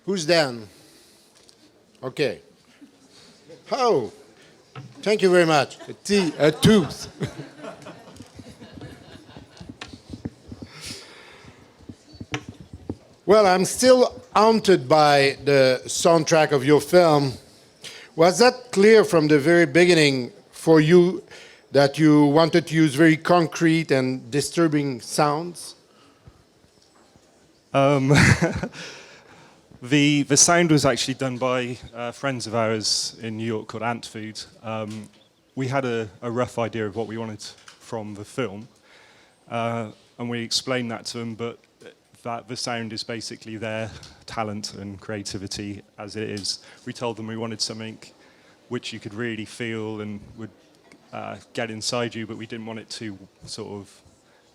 Who's Dan? Okay. Oh, thank you very much. A tooth. Well, I'm still haunted by the soundtrack of your film. Was that clear from the very beginning for you that you wanted to use very concrete and disturbing sounds? The sound was actually done by friends of ours in New York called Ant Food. We had a rough idea of what we wanted from the film, and we explained that to them, but that the sound is basically their talent and creativity as it is. We told them we wanted something which you could really feel and would get inside you, but we didn't want it to sort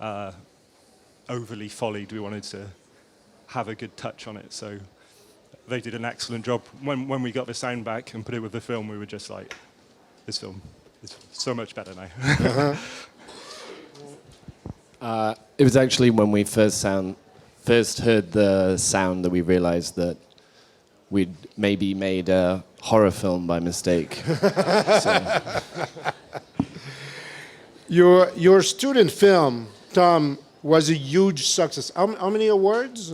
of overly follied. We wanted to have a good touch on it, so they did an excellent job. When we got the sound back and put it with the film, we were just like, this film is so much better now. It was actually when we first heard the sound that we realized that we'd maybe made a horror film by mistake. Your student film, Tom, was a huge success. How many awards?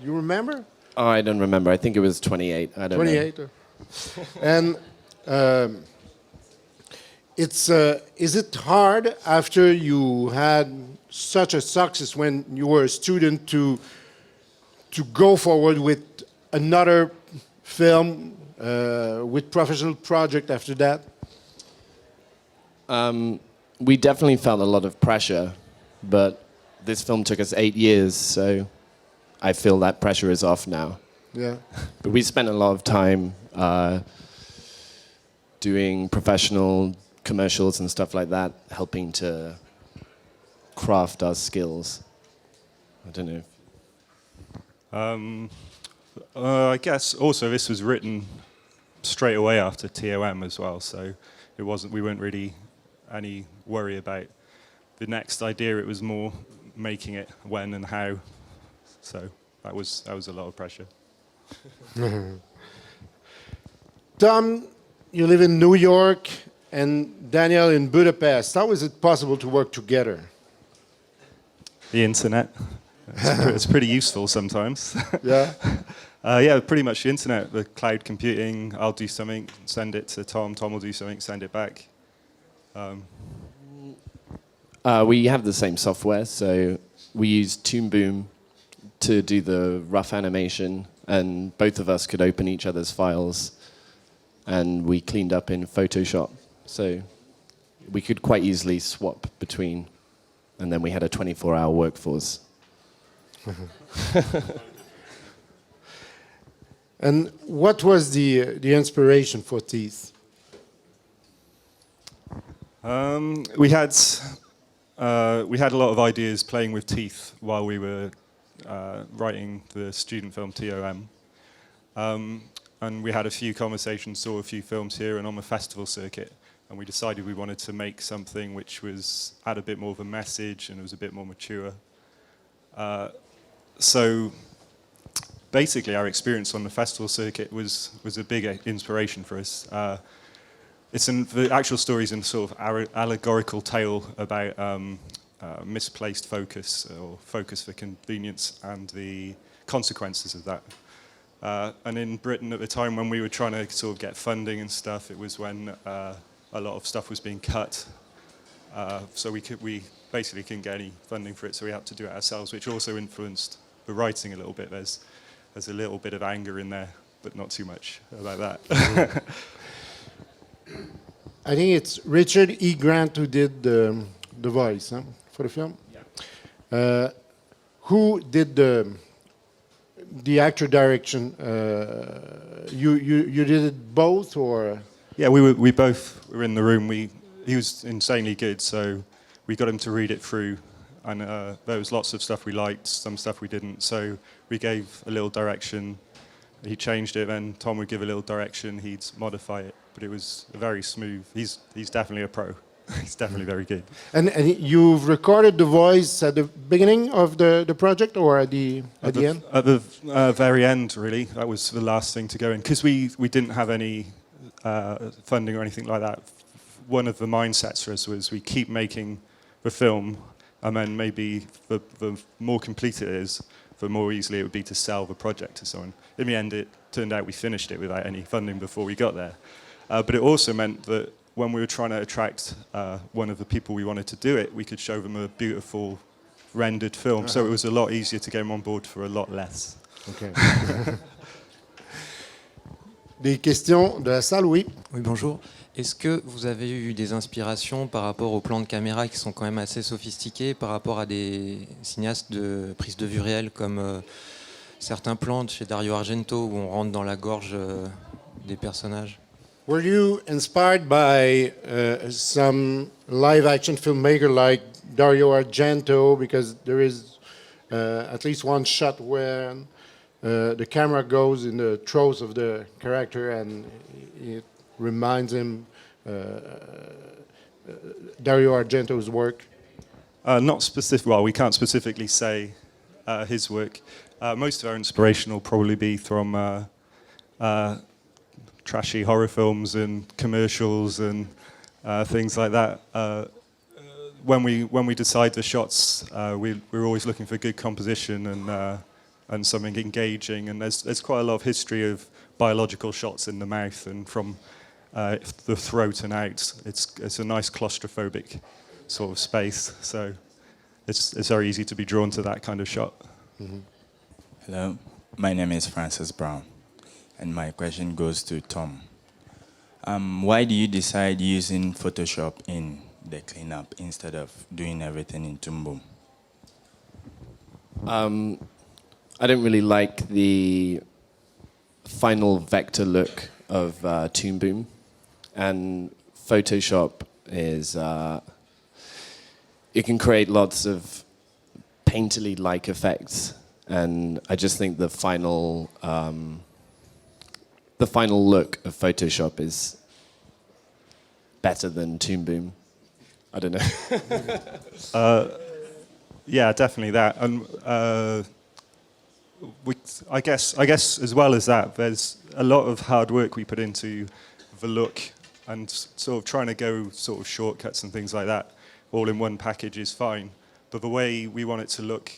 You remember? Oh, I don't remember. I think it was 28. I don't 28. know. And is it hard after you had such a success when you were a student to go forward with another film with professional project after that? We definitely felt a lot of pressure, but this film took us 8 years, so I feel that pressure is off now. Yeah. But we spent a lot of time doing professional commercials and stuff like that, helping to craft our skills. I don't know. I guess also this was written straight away after TOM as well, so we weren't really any worry about the next idea. It was more making it when and how. So that was a lot of pressure. Tom, you live in New York, and Daniel in Budapest. How is it possible to work together? The internet. It's pretty useful sometimes. Yeah? Yeah, pretty much the internet, the cloud computing. I'll do something, send it to Tom. Tom will do something, send it back. We have the same software, so we use Toon Boom to do the rough animation, and both of us could open each other's files, and we cleaned up in Photoshop, so we could quite easily swap between, and then we had a 24-hour workforce. And what was the inspiration for Teeth? We had a lot of ideas playing with teeth while we were writing the student film TOM. And we had a few conversations, saw a few films here and on the festival circuit, and we decided we wanted to make something which had a bit more of a message and it was a bit more mature. So basically our experience on the festival circuit was a big inspiration for us. The actual story is a sort of allegorical tale about misplaced focus or focus for convenience and the consequences of that. And in Britain at the time when we were trying to sort of get funding and stuff, it was when a lot of stuff was being cut. So we basically couldn't get any funding for it, so we had to do it ourselves, which also influenced the writing a little bit. There's a little bit of anger in there, but not too much about that. I think it's Richard E. Grant who did the voice for the film. Yeah. Who did the actor direction? You did it both, or? Yeah, we both were in the room. He was insanely good, so we got him to read it through, and there was lots of stuff we liked, some stuff we didn't. So we gave a little direction. He changed it, then Tom would give a little direction. He'd modify it, but it was very smooth. He's definitely a pro. He's definitely very good. And you've recorded the voice at the beginning of the project or at the end? At the very end, really. That was the last thing to go in. Because we didn't have any funding or anything like that. One of the mindsets for us was we keep making the film, and then maybe the more complete it is, the more easily it would be to sell the project to someone. In the end, it turned out we finished it without any funding before we got there. But it also meant that when we were trying to attract one of the people we wanted to do it, we could show them a beautiful rendered film. So it was a lot easier to get them on board for a lot less. Okay. Des questions de la salle, oui. Oui, bonjour. Est-ce que vous avez eu des inspirations par rapport aux plans de caméra qui sont quand même assez sophistiqués, par rapport à des cinéastes de prise de vue réelle comme certains plans de chez Dario Argento où on rentre dans la gorge des personnages? Were you inspired by some live-action filmmaker like Dario Argento? Because there is at least one shot where the camera goes in the throes of the character and it reminds him Dario Argento's work. Not specific. Well, we can't specifically say his work. Most of our inspiration will probably be from trashy horror films and commercials and things like that. When we decide the shots, we're always looking for good composition and something engaging. And there's quite a lot of history of biological shots in the mouth and from the throat and out. It's a nice claustrophobic sort of space. So it's very easy to be drawn to that kind of shot. Mm-hmm. Hello, my name is Francis Brown, and my question goes to Tom. Why do you decide using Photoshop in the cleanup instead of doing everything in Toon Boom? I don't really like the final vector look of Toon Boom, and Photoshop is it can create lots of painterly-like effects, and I just think the final look of Photoshop is better than Toon Boom. I don't know. Yeah, definitely that. And I guess as well as that, there's a lot of hard work we put into the look and sort of trying to go sort of shortcuts and things like that. All in one package is fine, but the way we want it to look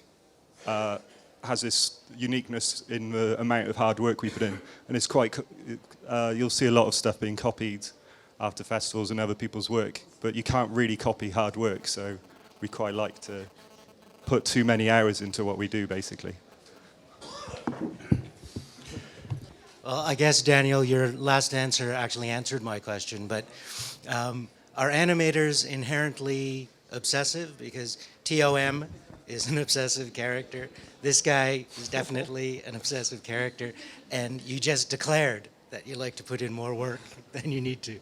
has this uniqueness in the amount of hard work we put in, and it's quite. You'll see a lot of stuff being copied after festivals and other people's work, but you can't really copy hard work. So we quite like to put too many hours into what we do, basically. Well, I guess, Daniel, your last answer actually answered my question, but are animators inherently obsessive? Because Tom is an obsessive character. This guy is definitely an obsessive character, and you just declared that you like to put in more work than you need to.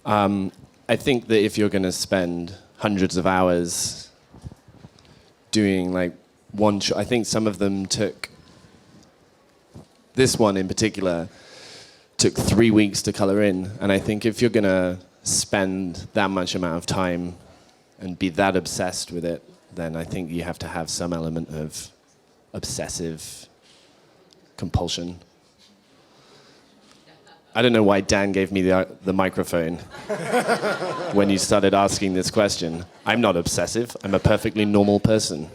I think that if you're going to spend hundreds of hours doing like one shot, I think some of them took, this one in particular, took 3 weeks to color in. And I think if you're going to spend that much amount of time and be that obsessed with it, then I think you have to have some element of obsessive compulsion. I don't know why Dan gave me the microphone when you started asking this question. I'm not obsessive. I'm a perfectly normal person.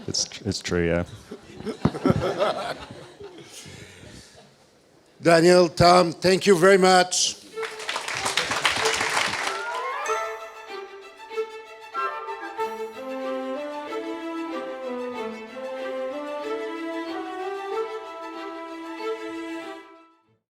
It's true, yeah. Daniel, Tom, thank you very much.